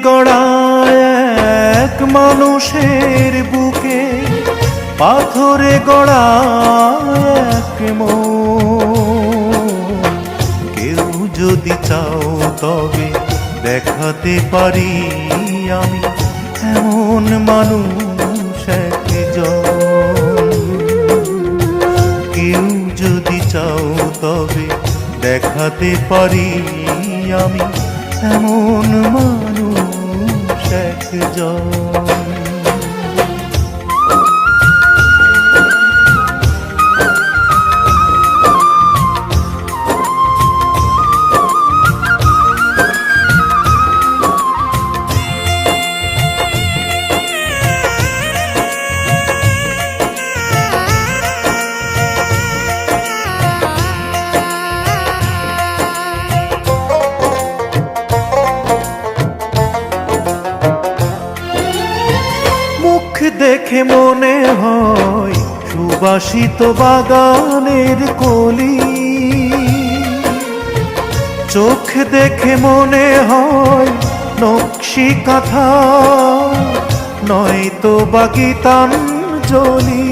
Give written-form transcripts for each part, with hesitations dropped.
গড়া এক মানুষের বুকে পাথরে গড়া এক মন। কেউ যদি চাও তবে দেখাতে পারি আমি এমন মানুষ একজন। কেউ যদি চাও তবে দেখাতে পারি আমি এমন মানুষ একজন। দেখে মনে হয় সুবাসিত বাগানের কলি, চোখ দেখে মনে হয় নকশি কাঁথা নয়তো বা গীতাঞ্জলি।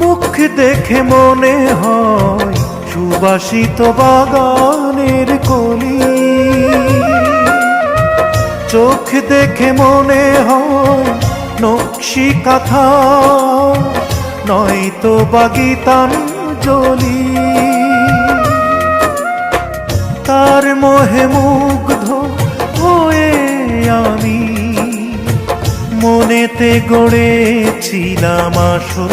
মুখ দেখে মনে হয় সুবাসিত বাগানের কলি, চোখ দেখে মনে হয় নকশি কাঁথা নয়তো বা গীতাঞ্জলি। তার মোহে মুগ্ধ হয়ে আমি মনেতে গড়েছিলাম আসর।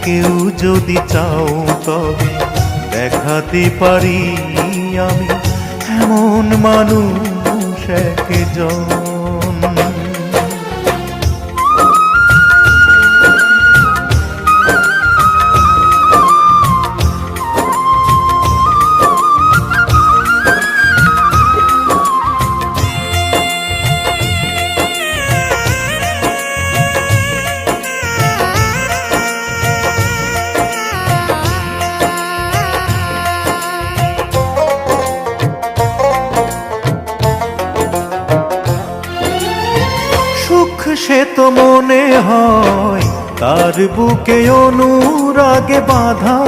কেউ যদি চাও তবে দেখাতে পারি আমি এমন মানুষ একজন। সে তো মনে হয় তার বুকে অনুরাগে বাঁধা,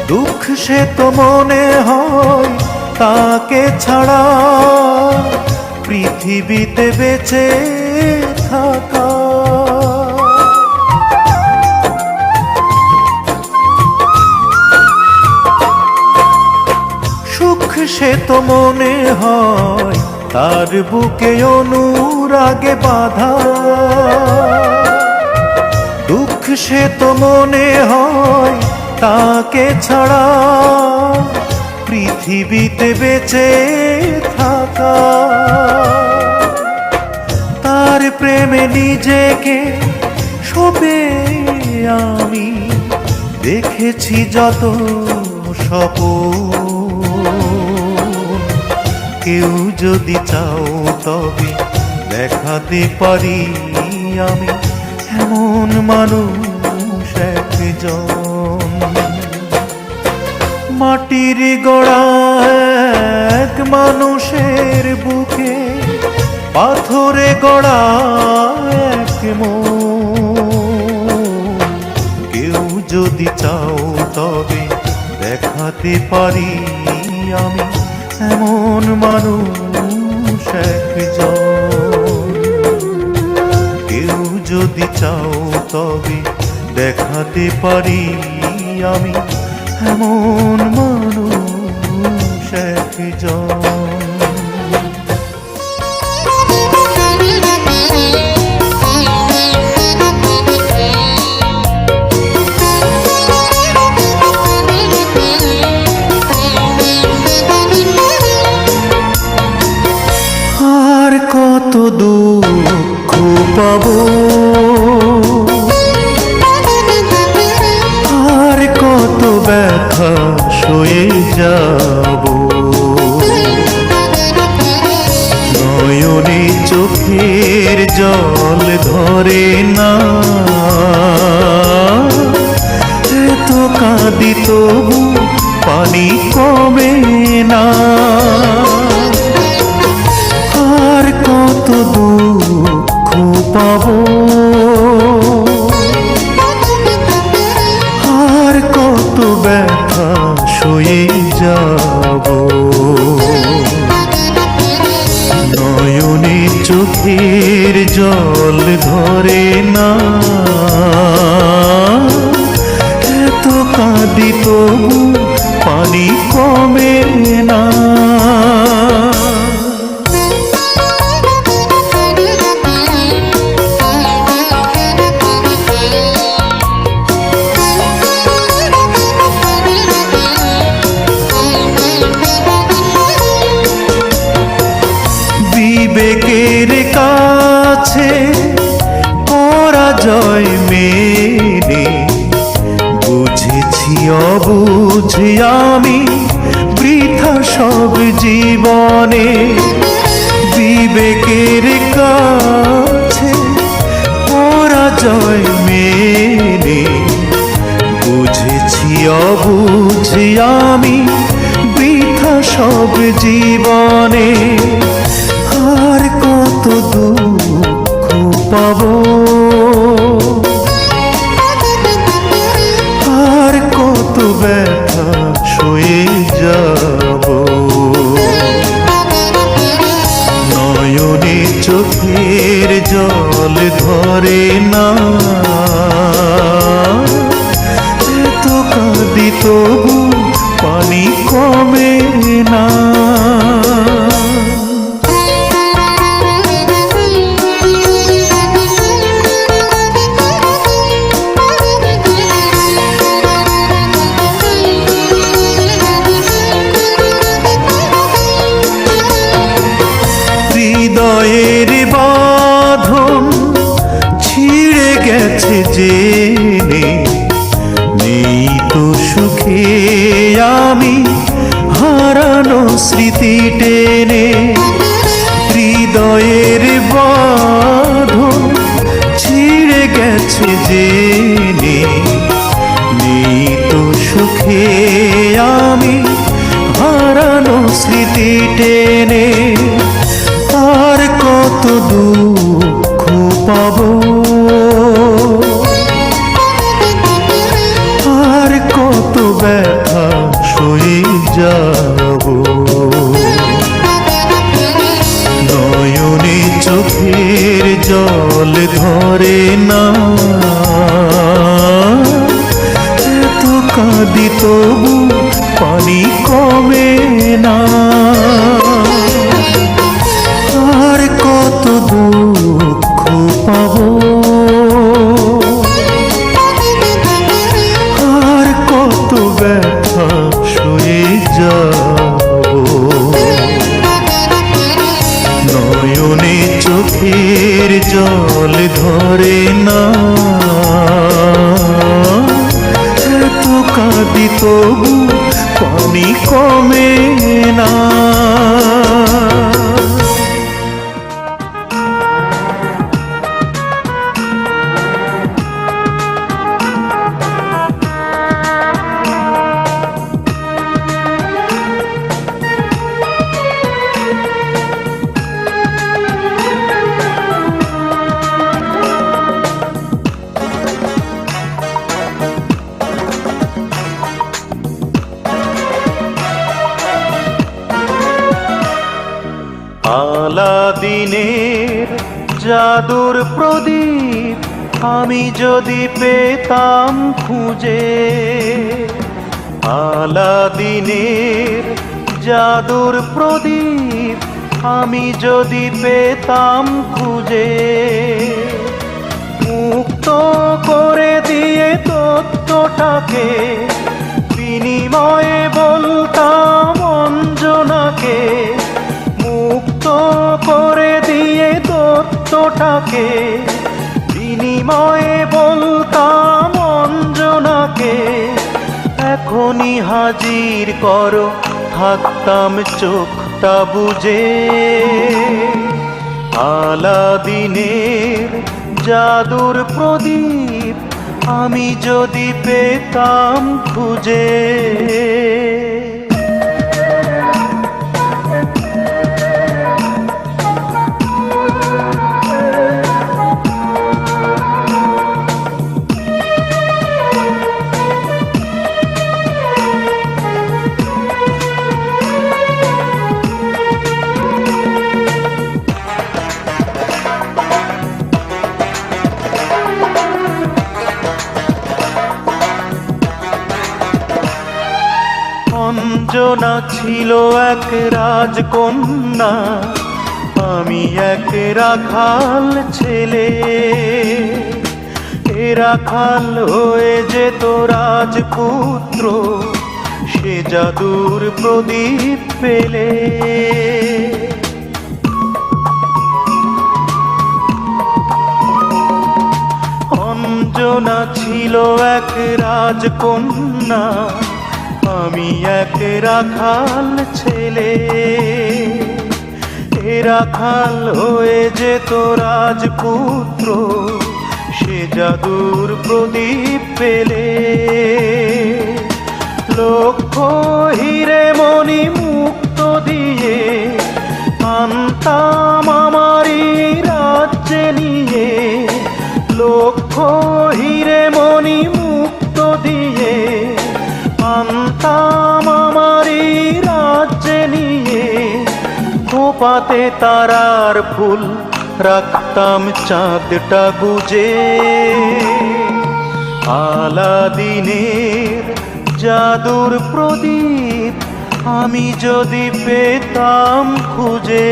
দুঃখ সে তো মনে হয় তাকে ছাড়া পৃথিবীতে বেঁচে থাকা। সুখ সে তো মনে হয় তার বুকে অনুরাগে বাঁধা, দুঃখ সে তো মনে হয় তাকে ছাড়া পৃথিবীতে বেঁচে থাকা। তার প্রেমে নিজেকে সঁপে আমি দেখেছি যত স্বপ্ন। কেউ যদি চাও তবে দেখাতে পারি আমি এমন মানুষ একজন। মাটির গড়া এক মানুষের বুকে পাথরে গড়া এক মন। কেউ যদি চাও তবে দেখাতে পারি আমি এমন মানুষ একজন। কেউ যদি চাও তবে দেখাতে পারি আমি এমন মানুষ একজন। কত দুঃখ পাবো আর কত ব্যথা সয়ে যাব, নয়নে চোখে চোখের জল ধরে না, এত কাঁদি তবু পানি কমে না। আর কত দুঃখ পাবো, আর কত ব্যথা সয়ে যাব। নয়নে চোখের জল ধরে না, এত কাঁদি তবু পানি কমে না। বিবেকের কাছে পরাজয় মেনে বুঝেছি অবুঝে আমি বৃথা সব জীবনে। বিবেকের কাছে পরাজয় মেনে বুঝেছি অবুঝে আমি বৃথা সব জীবনে। আর কত দুঃখ পাবো, আর কত ব্যথা সয়ে যাব। নয়নে চোখের জল ধরে না, এত কাঁদি তবু পানি কমে না। হৃদয়ের বাঁধন ছিঁড়ে গেছে জেনে, নেই তো সুখে আমি হারানো স্মৃতি টেনে। হৃদয়ের বাঁধন ছিঁড়ে গেছে জেনে, নেই তো সুখে আমি হারানো স্মৃতি টেনে। আর কত দুঃখ পাবো, আর কত ব্যথা সয়ে যাব। নয়নে চোখের জল ধরে না, এত কাঁদি তবু পানি কমে না। আর কত দুঃখ পাবো, আর কত ব্যথা সয়ে যাব। নয়নে চোখের জল ধরে না, এত কাঁদি তবু পানি কমে না। আলাদিনের জাদুর প্রদীপ আমি যদি পেতাম খুঁজে, আলাদিনের জাদুর প্রদীপ আমি যদি পেতাম খুঁজে। মুক্ত করে দিয়ে তত্ত্বটাকে বিনিময়ে বলতাম অঞ্জনাকে। মুক্ত করে দিয়ে তত্ত্বটাকে বিনিময়ে বলতাম অঞ্জনাকে। এখনই হাজির করো থাকতাম চোখটা বুজে, আলাদিনের জাদুর প্রদীপ আমি যদি পেতাম খুঁজে। অঞ্জনা ছিল এক রাজকন্যা, আমি এক রাখাল ছেলে। এ রাখাল হয়ে যেত রাজপুত্র, সে জাদুর প্রদীপ পেলে। অঞ্জনা ছিল এক রাজকন্যা, আমি এক রাখাল ছেলে। এ রাখাল হয়ে যেত রাজপুত্র, সে জাদুর প্রদীপ পেলে। লক্ষ হিরে মণি মুক্ত দিয়ে আনতাম আমারই রাজ্যে নিয়ে। লক্ষ হিরে মণি মুক্ত দিয়ে আনতাম আমারই রাজ্যে নিয়ে। খোপাতে তারার ফুল রাখতাম চাঁদটা গুজে। আলাদিনের জাদুর প্রদীপ আমি যদি পেতাম খুঁজে।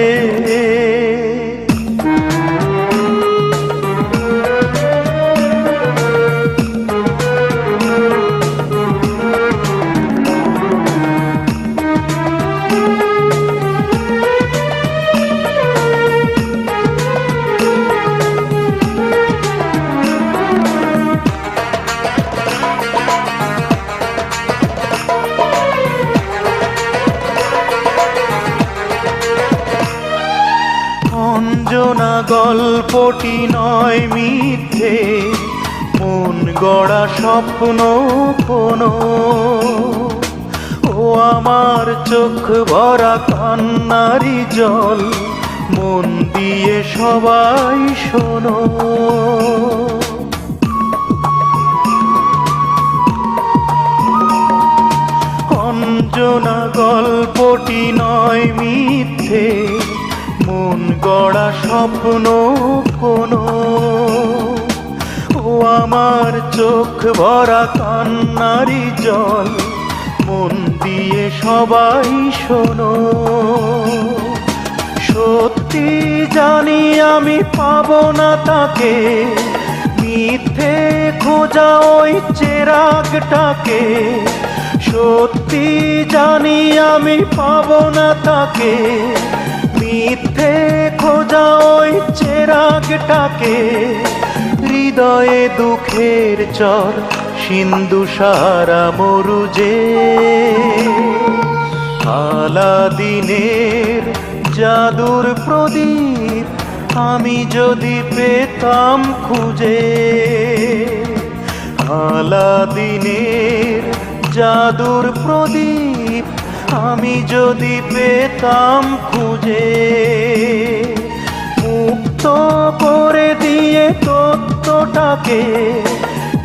অঞ্জনা গল্পটি নয় মিথ্যে, মন গড়া স্বপ্ন কোনো। ও আমার চোখ ভরা কান্নারি জল, মন দিয়ে সবাই শোনো। অঞ্জনা গল্পটি নয় মিথ্যে, মন গড়া স্বপ্ন কোনো। ও আমার চোখ ভরা কান্নারি জল, মন দিয়ে সবাই শোনো। সত্যি জানি আমি পাবো না তাকে, মিথ্যে খোঁজা ওই চেরাগটাকে। সত্যি জানি আমি পাবো না তাকে, মিথ্যে খোঁজা ওই চেরাগটাকে। হৃদয়ে দুঃখের চর সিন্ধু সারা মরুজে। আলাদিনের জাদুর প্রদীপ আমি যদি পেতাম খুঁজে। আলাদিনের জাদুর প্রদীপ আমি যদি পেতাম খুঁজে। মুক্ত করে দিয়ে তত্ত্বটাকে,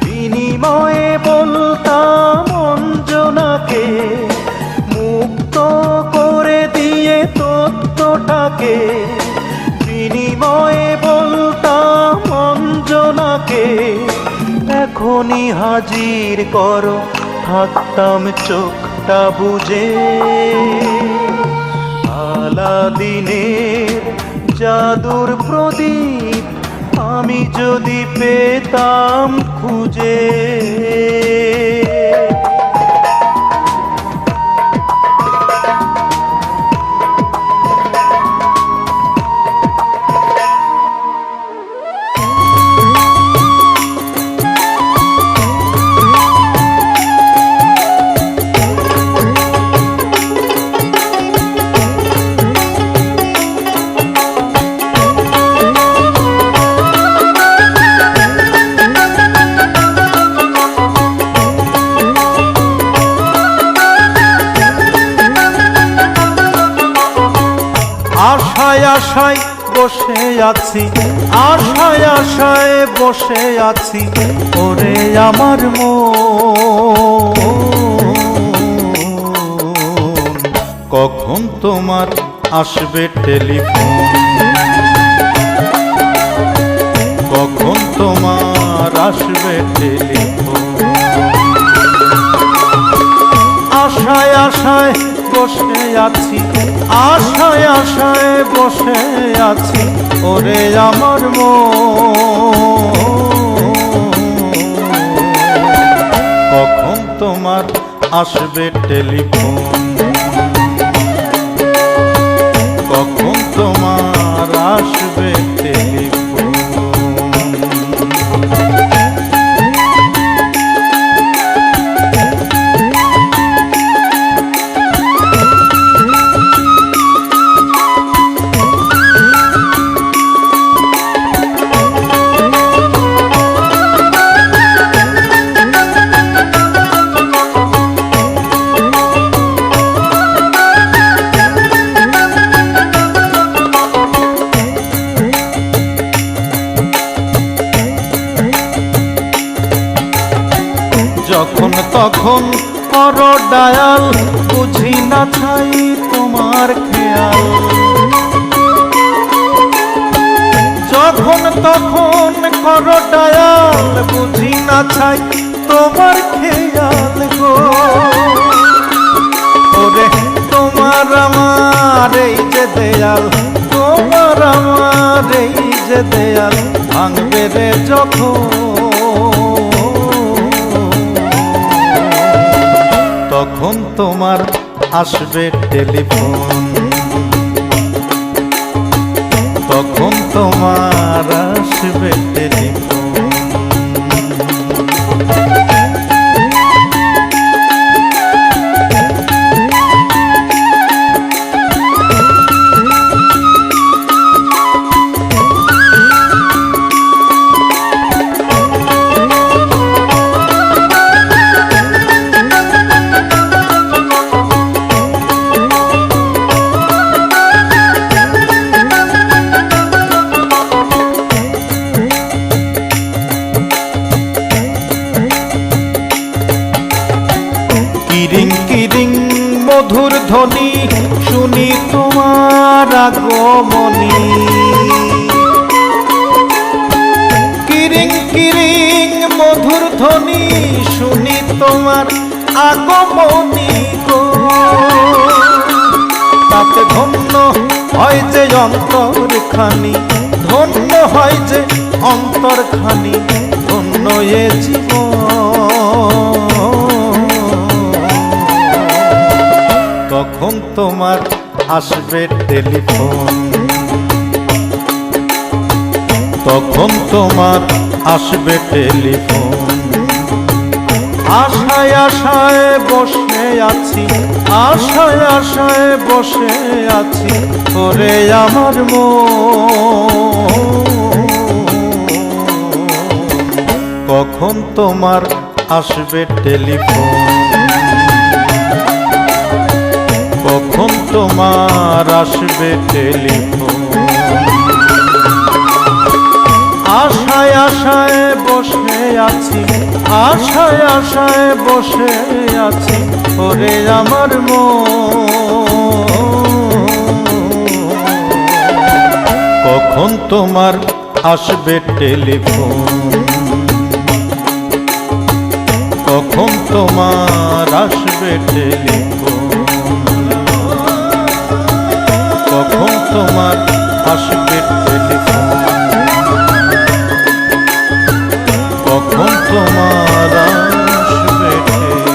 বিনিময়ে বলতাম অঞ্জনাকে। মুক্ত করে দিয়ে তত্ত্বটাকে, বিনিময়ে বলতাম অঞ্জনাকে। এখনই হাজির করো, থাকতাম চোখটা বুঝে। আলাদিনের জাদুর প্রদীপ আমি যদি পেতাম খুঁজে। আছি, আশায় আশায় বসে আছি, ওরে আমার মন। কখন তোমার আসবে টেলিফোন, কখন তোমার আসবে টেলিফোন। আশায় আশায় বসে আছি, আশায় আশায় বসে আছি, ওরে আমার মন। কখন তোমার আসবে টেলিফোন, কখন তোমার আসবে টেলিফোন। যখন তখন করো ডায়াল, বুঝি না চাই তোমার খেয়াল। যখন তখন করো ডায়াল, বুঝি না চাই তোমার খেয়াল গো। ওরে তোমার আমার এই যে দেয়াল, তোমার আমার এই যে দেয়াল, ভাঙবে রে যখন, তখন তোমার আসবে টেলিফোন, তখন তোমার আসবে টেলিফোন। কিরিং কিরিং মধুর ধ্বনি শুনি তোমার আগমনী। কিরিং কিরিং মধুর ধ্বনি শুনি তোমার আগমনী গো। তাতে ধন্য হয় যে অন্তরখানি, ধন্য হয় যে অন্তরখানি, ধন্য এ জীবন। কখন তোমার আসবে টেলিফোন, তখন তোমার আসবে টেলিফোন। আশায় আশায় বসে আছি, আশায় আশায় বসে আছি, ওরে আমার মন। কখন তোমার আসবে টেলিফোন, কখন তোমার আসবে টেলিফোন। আশায় আশায় বসে আছি, আশায় আশায় বসে আছি, ওরে আমার মন। কখন তোমার আসবে টেলিফোন, কখন তোমার আসবে টেলিফোন, কখন তোমার আসবে টেলিফোন, কখন তোমার আসবে টেলিফোন।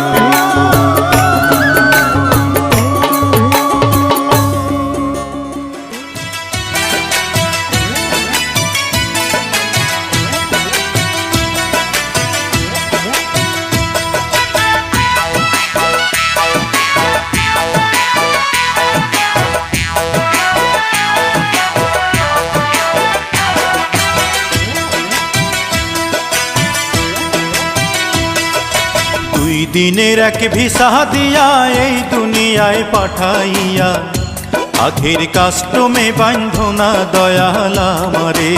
দুই দিনের এক ভিসা দিয়া এই দুনিয়ায় পাঠাইয়া, আখের কাস্টমে বান্ধনা দয়াল আমারে,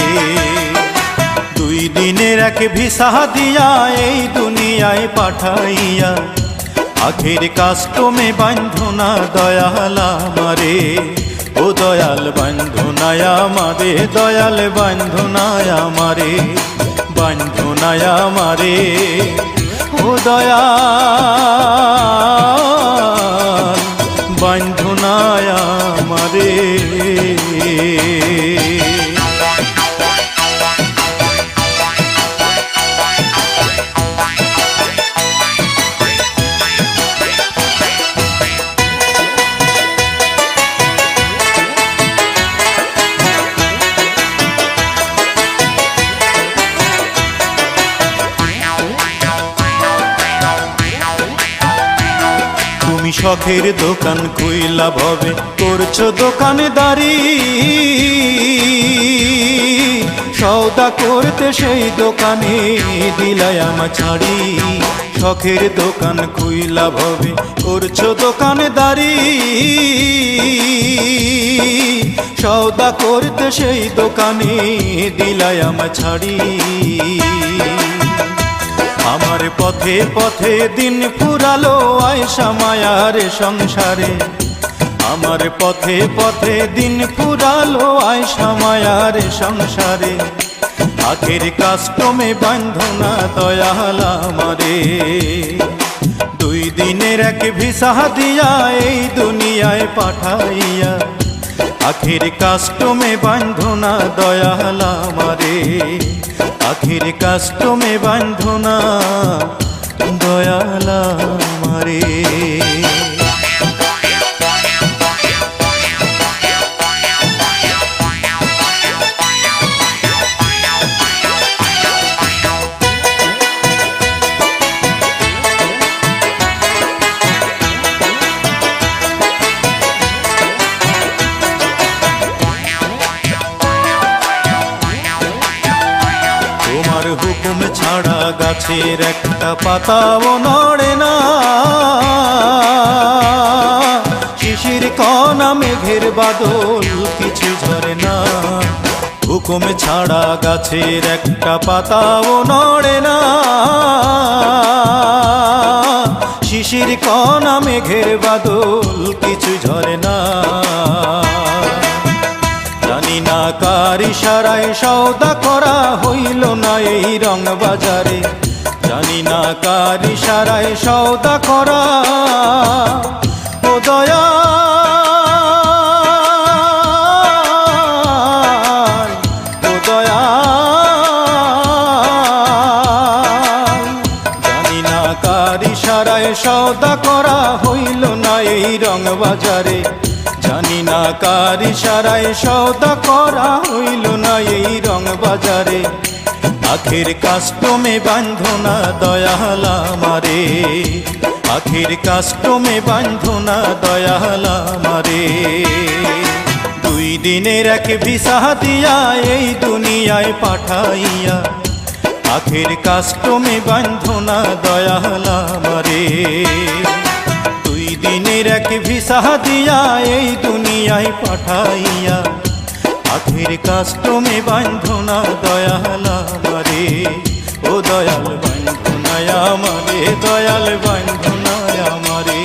2 দিনের এক ভিসা দিয়া এই দুনিয়ায় পাঠাইয়া, আখের কাস্টমে বান্ধনা দয়াল আমারে, ও দয়াল বান্ধনায় আমারে, দয়াল বান্ধনায় আমারে, বান্ধনায় আমারে, ও দয়াল বান্ধনায় আমারে। তুমি শখের দোকান কইলা ভবে করছো দোকানদারি, সওদা করতে সেই দোকানে দিলাই আমার ছাড়ি। শখের দোকান কইলা ভবে করছো দোকানদারি, সওদা করতে সেই দোকানে দিলাই আমার ছাড়ি। আমার পথে পথে দিন ফুরালো আয়সা মায়ার সংসারে, আমার পথে পথে দিন ফুরালো আয়সা মায়ার সংসারে, আখের কাস্টমে বান্ধনা দয়াল আমারে, 2 দিনের এক ভিসা দিয়া এই দুনিয়ায় পাঠাইয়া, আখের কাস্টমে বান্ধনা দয়াল আমারে, আখের কাস্টমে বান্ধনা দয়াল আমারে। তোমার হুকুম ছাড়া গাছের একটা পাতাও নড়ে না, শিশির কণা মেঘের বাদল কিছু ঝরে না। হুকুম ছাড়া গাছের একটা পাতাও নড়ে না, শিশির কণা মেঘের বাদল কিছু ঝরে না। জানি না কার ইশারায় সওদা করা হইল না এই রং বাজারে, জানি না কার ইশারায় সওদা করা, ও দয়াল, ও দয়াল, জানি না কার ইশারায় সওদা করা হইল না এই রং বাজারে, জানি না কার ইশারায় সওদা করা হইল না এই রং বাজারে, আখের কাস্টমে বান্ধনা দয়াল আমারে, আখের কাস্টমে বান্ধনা দয়াল আমারে, 2 দিনের এক ভিসা দিয়া এই দুনিয়ায় পাঠাইয়া, আখের কাস্টমে বান্ধনা দয়াল আমারে, 2 দিনের এক ভিসা দিয়া এই দুনিয়ায় পাঠাইয়া, আখের কাস্টমে বান্ধনা দয়াল আমারে, ও দয়াল বান্ধনায় আমারে, দয়াল বান্ধনায় আমারে,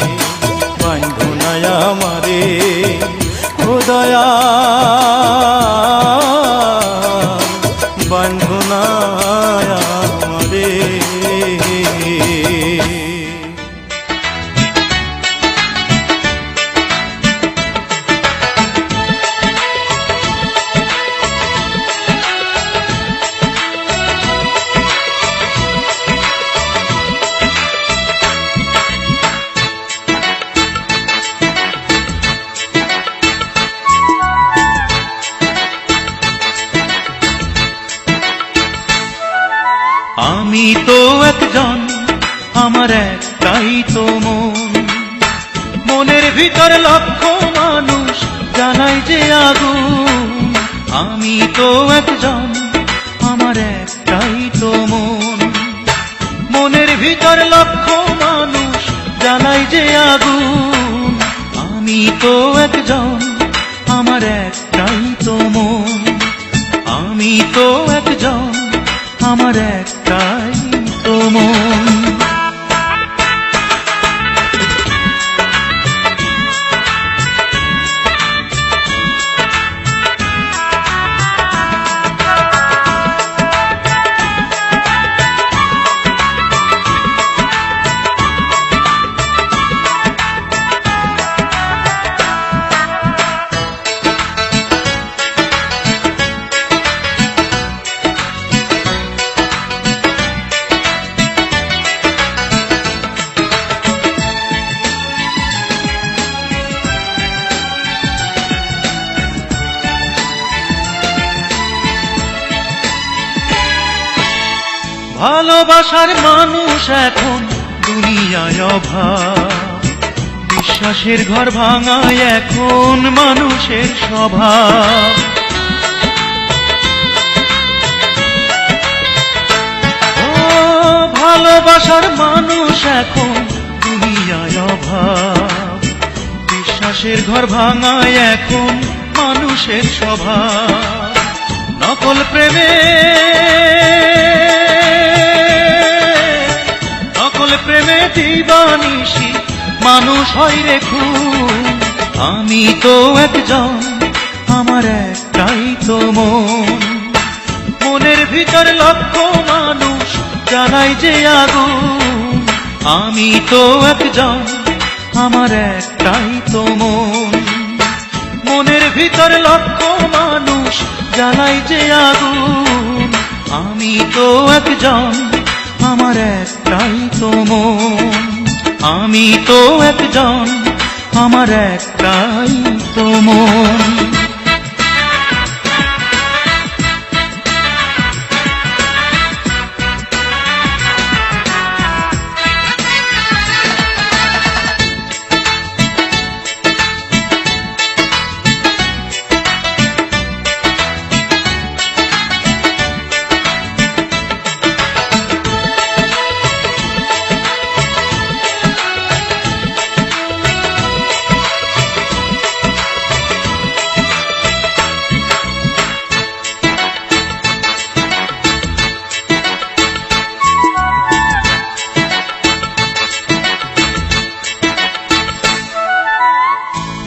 বান্ধনায় আমারে, ও দয়াল বান্ধনায় আমারে। আমি তো একজন, আমার একটাই তো মন, মনের ভিতর লক্ষ মানুষ জ্বালাই যে আগুন। আমি তো একজন, আমার একটাই তো মন, মনের ভিতর লক্ষ মানুষ জ্বালাই যে আগুন। আমি তো একজন, আমার একটাই তো মন। আমি তো একজন, আমার একটাই তো মন। ভালোবাসার মানুষ এখন দুনিয়ায় অভাব, বিশ্বাসের ঘর ভাঙায় এখন মানুষের স্বভাব। ও ভালোবাসার মানুষ এখন দুনিয়ায় অভাব, বিশ্বাসের ঘর ভাঙায় এখন মানুষের স্বভাব। নকল প্রেমে প্রেমে দিবানিশি মানুষ হয় রে খুন। আমি তো একজন, আমার একটাই তো মন। মনের ভিতর লক্ষ মানুষ জ্বালায় যে আগুন। আমি তো একজন, আমার একটাই তো মন। মনের ভিতর লক্ষ মানুষ জ্বালায় যে আগুন। আমি তো একজন, আমার একটাই তো মন। আমি তো একজন, আমার একটাই তো মন।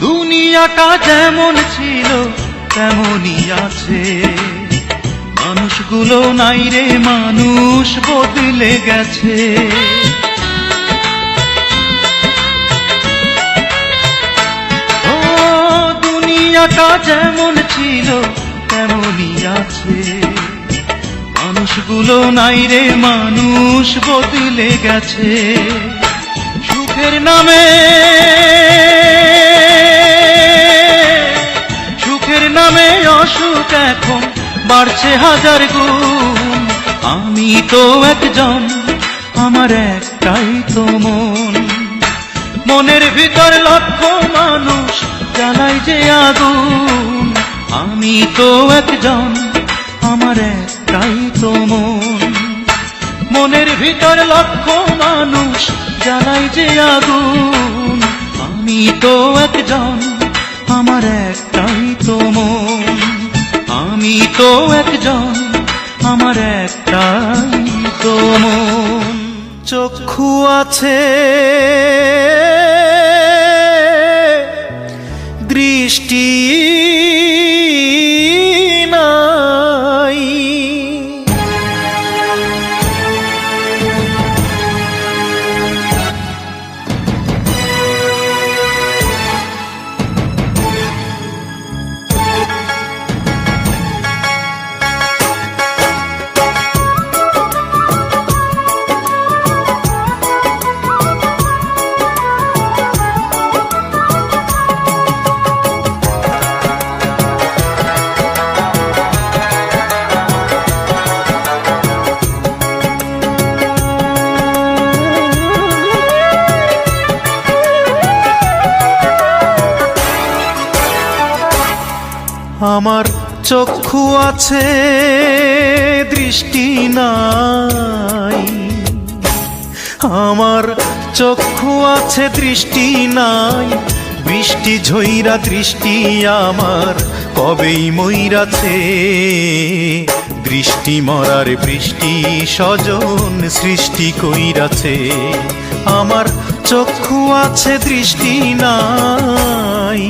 দুনিয়াটা যেমন ছিল তেমনই আছে, মানুষগুলো নাই রে মানুষ বদলে গেছে। ও দুনিয়াটা যেমন ছিল তেমনই আছে, মানুষগুলো নাই রে মানুষ বদলে গেছে। সুখের নামে অসুখ এখন বাড়ছে হাজার গুণ। আমি তো একজন, আমার একটাই তো মন। মনের ভিতর লক্ষ মানুষ জ্বালায় যে আগুন। আমি তো একজন, আমার একটাই তো মন। মনের ভিতর লক্ষ মানুষ জ্বালায় যে আগুন। আমি তো একজন, আমার একটাই তো মন। আমি তো একজন, আমার একটাই তো মন। চক্ষু আছে, দৃষ্টি নাই, আমার চক্ষু আছে, দৃষ্টি নাই। আমার চক্ষু আছে, দৃষ্টি নাই, বৃষ্টি ঝইরা দৃষ্টি আমার কবেই মইরাছে, দৃষ্টি মরার বৃষ্টি স্বজন সৃষ্টি কইরাছে। আমার চক্ষু আছে দৃষ্টি নাই,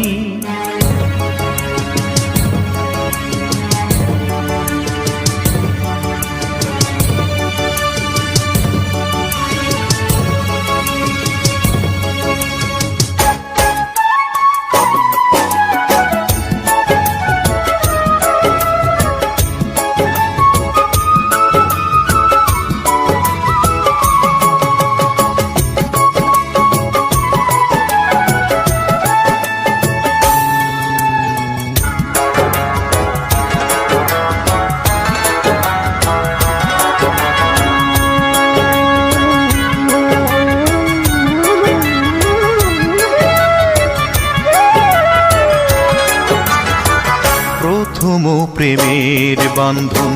প্রথম প্রেমের বান্ধন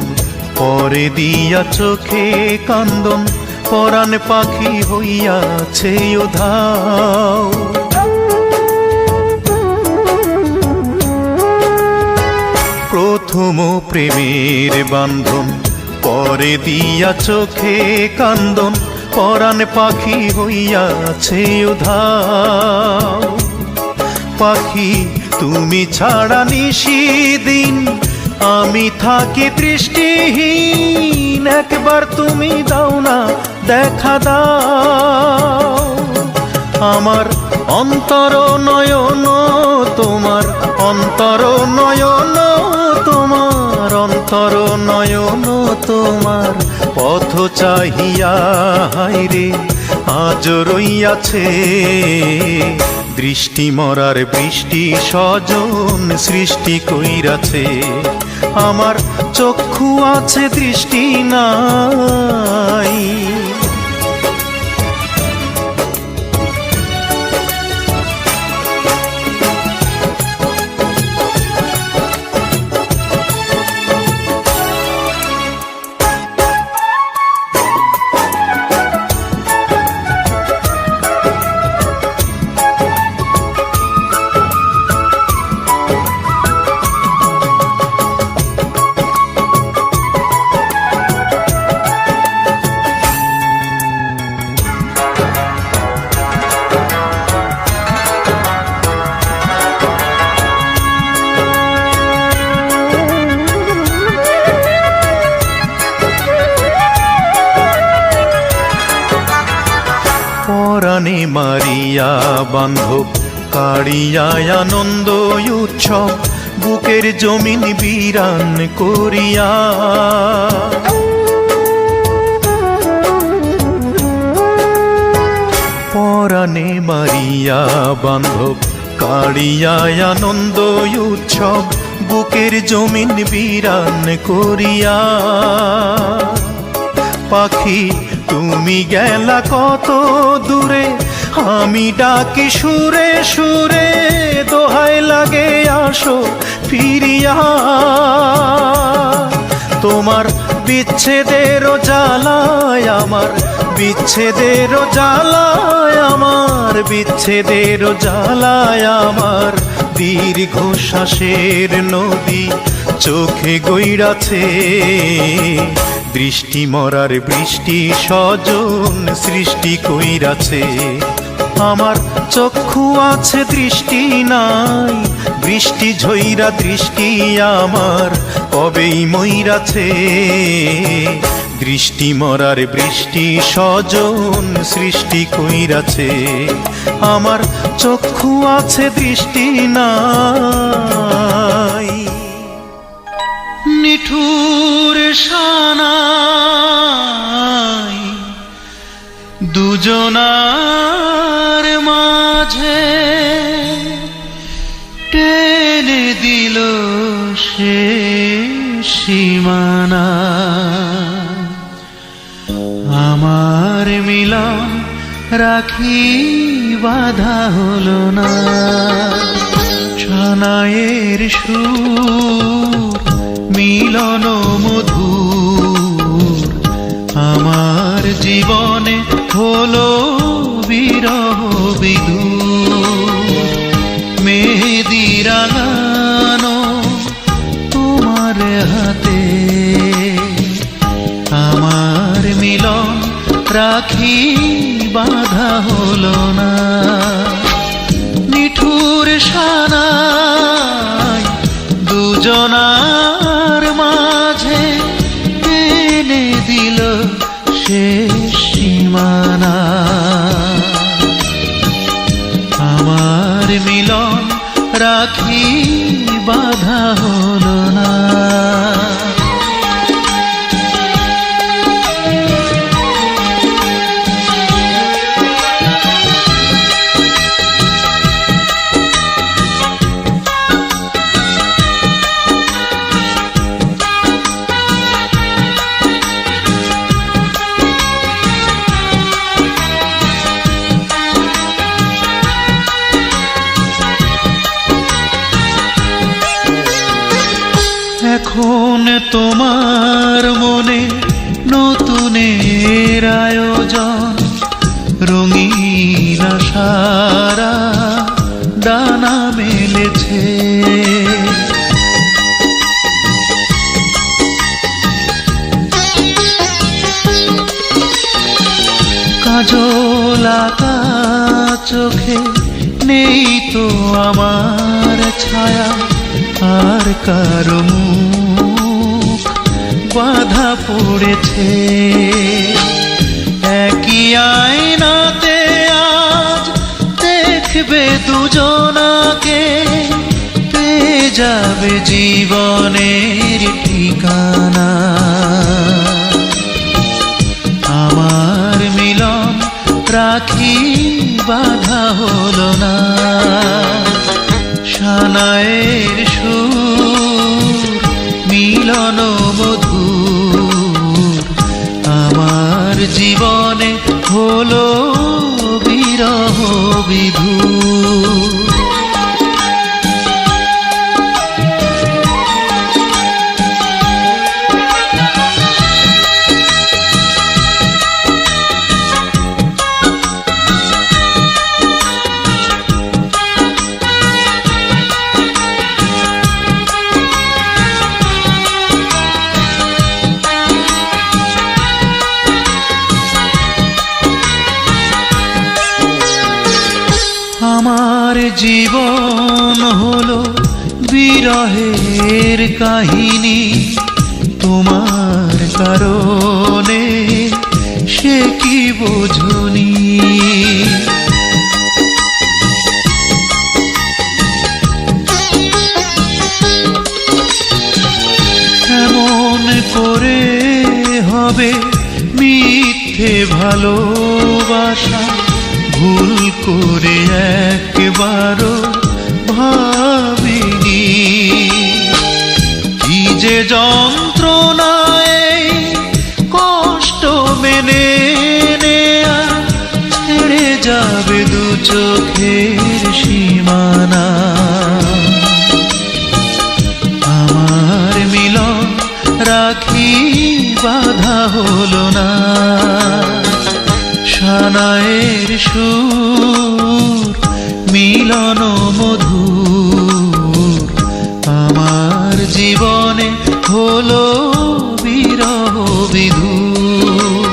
পরে দিয়া চোখে কান্দন, পরাণ পাখি হইয়াছে উধাও। প্রথম প্রেমের বান্ধন পরে দিয়া চোখে কান্দন, পরাণ পাখি হইয়াছে উধাও। পাখি তুমি ছাড়া নিশিদিন আমি থাকি দৃষ্টিহীন, একবার তুমি দাও না দেখা দাও। আমার অন্তর নয়ন তোমার, অন্তর নয়ন তোমার, অন্তর নয়ন তোমার পথ চাহিয়া হায়রে আজ রইয়াছে। দৃষ্টি মরার বৃষ্টি স্বজন সৃষ্টি কইরাছে। আমার চক্ষু আছে দৃষ্টি নাই, পরাণে মারিয়া বান্ধব কাড়িয়া আনন্দ উৎসব, বুকের জমিন বিরান করিয়া। পরাণে মারিয়া বান্ধব কাড়িয়া আনন্দ উৎসব, বুকের জমিন বিরান করিয়া। পাখি তুমি গেলা কত দূরে, আমি ডাকি সুরে সুরে, দোহাই লাগে আসো ফিরিয়া। তোমার বিচ্ছেদের জ্বালায় আমার, বিচ্ছেদের জ্বালায় আমার, বিচ্ছেদের জ্বালায় আমার দীর্ঘশ্বাসের নদী চোখে গইরাছে। দৃষ্টি মরার বৃষ্টি স্বজন সৃষ্টি কইরাছে। আমার চক্ষু আছে দৃষ্টি নাই, বৃষ্টি ঝইরা দৃষ্টি আমার কবেই মইরাছে। দৃষ্টি মরার বৃষ্টি স্বজন সৃষ্টি কইরাছে। আমার চক্ষু আছে দৃষ্টি নাই। নিঠুর সানাই দুজনার মাঝে টেনে দিল সে সীমানা। আমার মিলন রাখি বাধা হলো না, সানাইয়ের সুর মিলন মধুর। আমার জীবনে হলো বিরহ বিদূর, রাখি বাঁধা হলো না। নিঠুর সানাই দুজনার মাঝে এনে দিল শেষ সীমানা। আমার মিলন রাখি বাঁধা হলো না। এখন তোমার মনে নতুনের আয়োজন, রঙিন আশারা ডানা মেলেছে। কাজল আঁকা চোখে নেই তো আমার ছায়া, আর কারো মুখ বাধা পড়েছে। একই আয়নাতে আজ দেখবে দুজনাকে, পেয়ে যাবে জীবনের ঠিকানা। আমার মিলন রাখি বাঁধা হলো না। সানায়ের সুর মিলন মধুর, আমার জীবনে হলো বিরহ বিধুর। আমার জীবন হলো বিরহের কাহিনী, তোমার কারণে সে কি বোঝনি। এমন করে হবে মিথ্যে ভালোবাসা, ভুল করে একবারও ভাবিনি। কি যে যন্ত্রণায় কষ্ট মেনে নেয়া, ছেড়ে যাবে দু চোখের সীমানা। আমার মিলন রাখি বাঁধা হলো না। সানায়ের সুর মিলন মধুর, আমার জীবনে হলো বিরহ বিধুর।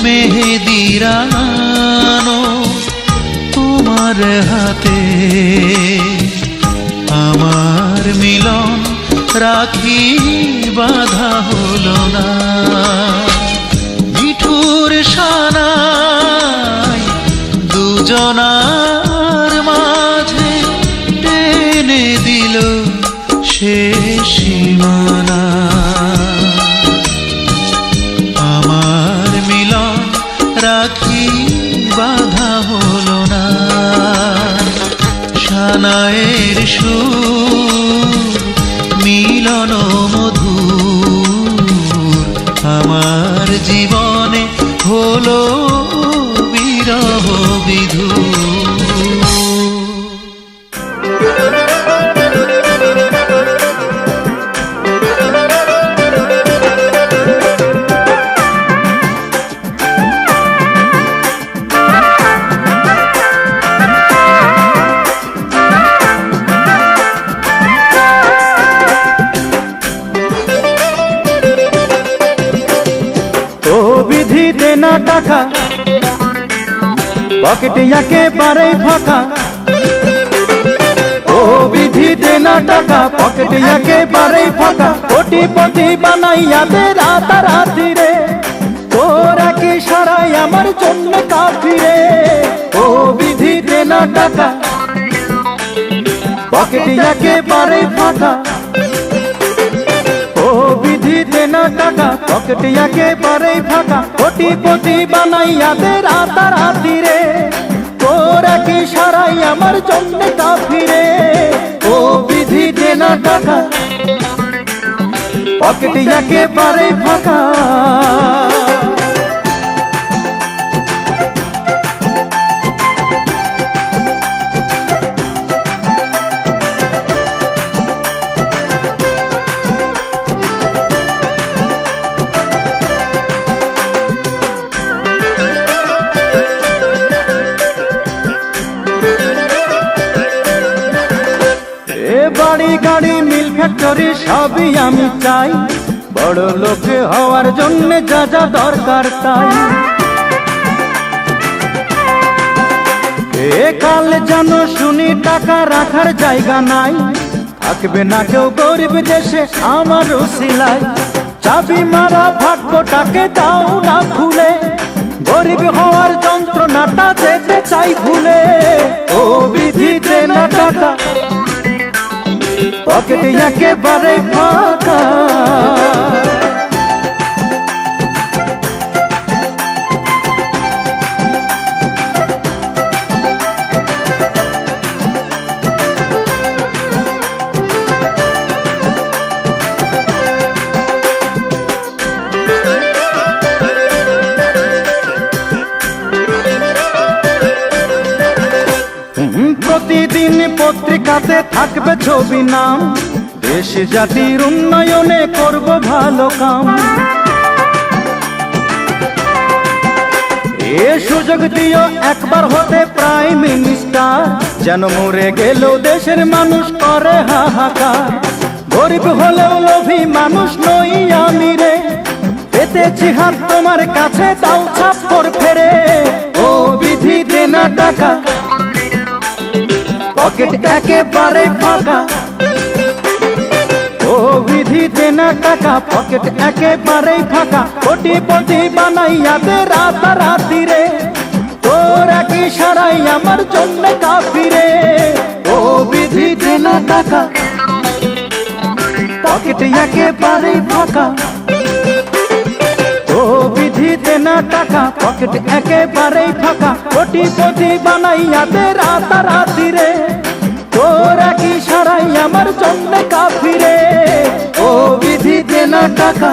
মেহেদি রাঙানো তোমার হাতে, আমার মিলন রাখি বাঁধা হলো না। মিঠুর সানাই দুজনার মাঝে টেনে দিল শেষ সীমানা। আমার মিলন রাখি বাঁধা হলো না। সানায়ের সুর মিলন মধুর, আমার জীবনে হলো বিরহ বিধুর। বিধিতে নাটা টাকা, পকেটে একেবারে ফাঁকা। ও বিধি দে না টাকা, পকেটে একেবারে ফাঁকা। কোটিপতি বানাইয়া দে রাতারাতি রে, তোরা কি সারাই আমার জন্য কাফি রে। ও বিধি দে না টাকা, পকেটে একেবারে ফাঁকা। ও বিধি দে না টাকা, পকেটে একেবারে ফাঁকা। কোটিপতি বানাইয়া দে রাতারাতি রে, তোরা কি সারাই আমার জন্য কাফি রে। ও বিধি দে না টাকা, পকেটে একেবারে ফাঁকা। বাড়ি গাড়ি মিল ফ্যাক্টরি সবই আমি চাই, বড় লোক হওয়ার জন্য যা যা দরকার তাই। এ কাল যেন শুনি টাকা রাখার জায়গা নাই, থাকবে না কেউ গরিব দেশে আমার উসিলায়। চাবি মারা ভাগ্যটাকে দাও না খুলে, গরিব হওয়ার যন্ত্রণাটা যেতে চাই ভুলে। ও বিধি দে না টাকা, পকেটে একেবারে ফাঁকা। প্রতিদিন পত্রিকাতে থাকবে ছবি নাম, দেশ জাতির উন্নয়নে করব ভালো কাম। এ সুযোগ দিও একবার হতে প্রাইম মিনিস্টার, যেন মরে গেল দেশের মানুষ করে হাহাকার। গরিব হলেও লোভী মানুষ নই আমি রে, পেতেছি হাত তোমার কাছে দাও ছাপ্পর ফেরে। ও বিধি দে না টাকা, পকেট একেবারে ফাঁকা। ও বিধি দে না টাকা, পকেট একেবারে ফাঁকা। কোটিপতি বানাইয়া দে রাতারাতি রে, তোরা কি সারাই আমার জন্য কাফি রে। ও বিধি দে না টাকা, পকেট একেবারে ফাঁকা। ও বিধি দে না টাকা, পকেট একেবারে ফাঁকা। কোটিপতি বানাইয়া দে রাতারাতি রে, তোরা কি সারাই আমার জন্য কাফি রে। ও বিধি দে না টাকা,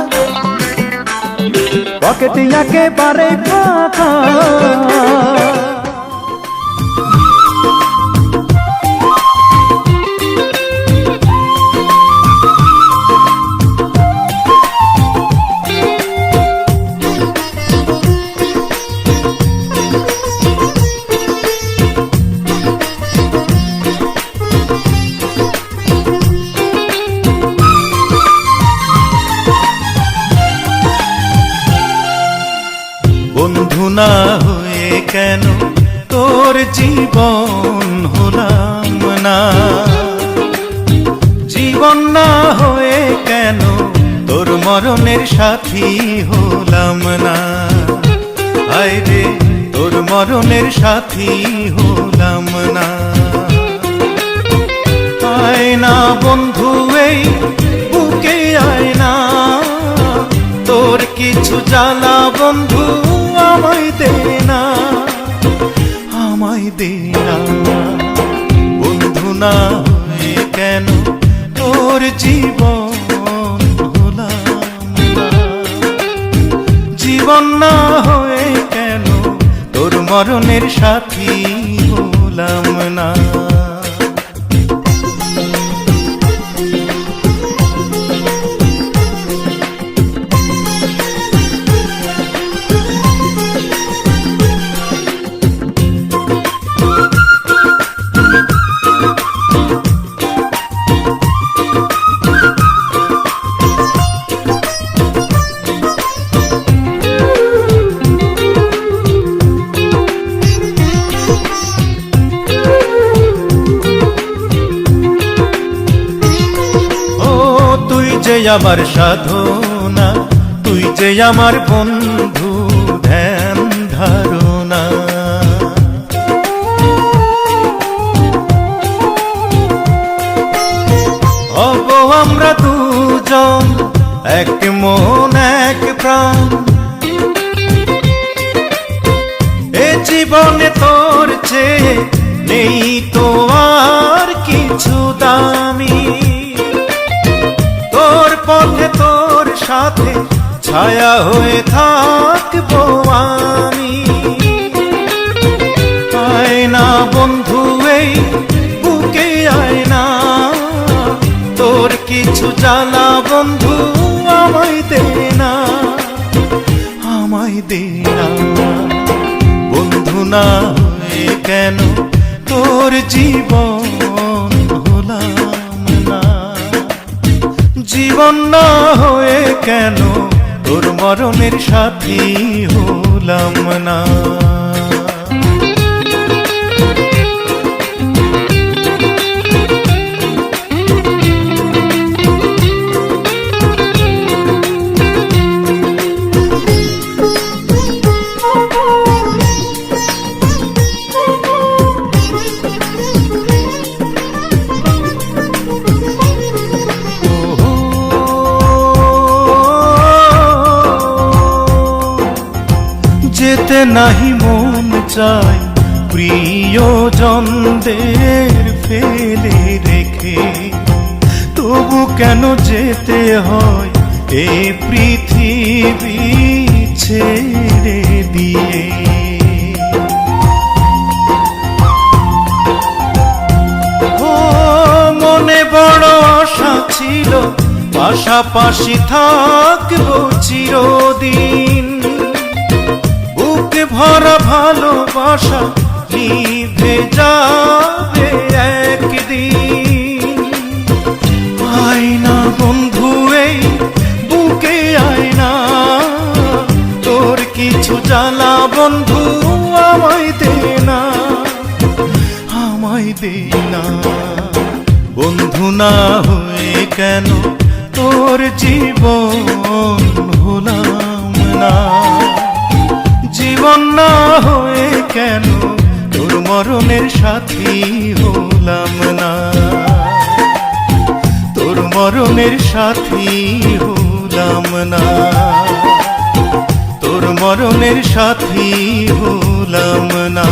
পকেট একেবারে ফাঁকা। বন্ধু না হয়ে কেন তোর জীবন হলাম না, জীবন না হয়ে কেন তোর মরণের সাথী হলাম না। হায় রে তোর মরণের সাথী হলাম না। আয় না বন্ধু এই বুকে আয় না, তোর কিছু জ্বালা বন্ধু আমায় দে না, আমায় দে না। বন্ধু না হয়ে কেন তোর জীবন হলাম না, জীবন না হয়ে কেন তোর মরণের সাথী হলাম না। আমার সাধনা, তুই যে আমার বন্ধু ধ্যান ধারণা। হব আমরা দুজন এক মন এক প্রাণ, এ জীবনে তোর চেয়ে নেই তো আর কিছু দামি। তোর পথে তোর সাথে ছায়া হয়ে থাকবো আমি। আয় না বন্ধু এই বুকে আয় না, তোর কিছু জ্বালা বন্ধু আমায় দে না, আমায় দে না। বন্ধু না হয়ে কেন তোর জীবন হলাম না, জীবন না হয়ে কেন তোর মরণের সাথী হলাম না। যেতে নাহি মন চায় প্রিয়জনদের ফেলে রেখে, তবু কেন যেতে হয় এ পৃথিবী ছেড়ে দিয়ে। ও মনে বড় আশা ছিল পাশাপাশি থাকবো চিরদিন, ভরা ভালোবাসা নিভে যাবে একদিন। আয় না বন্ধু এই বুকে আয় না, তোর কিছু জ্বালা বন্ধু আমায় দে না, আমায় দে না। বন্ধু না হয়ে কেন তোর জীবন হলাম না, জীবন না হয়ে কেন তোর মরণের সাথী হলাম না, তোর মরণের সাথী হলাম না, তোর মরণের সাথী হলাম না।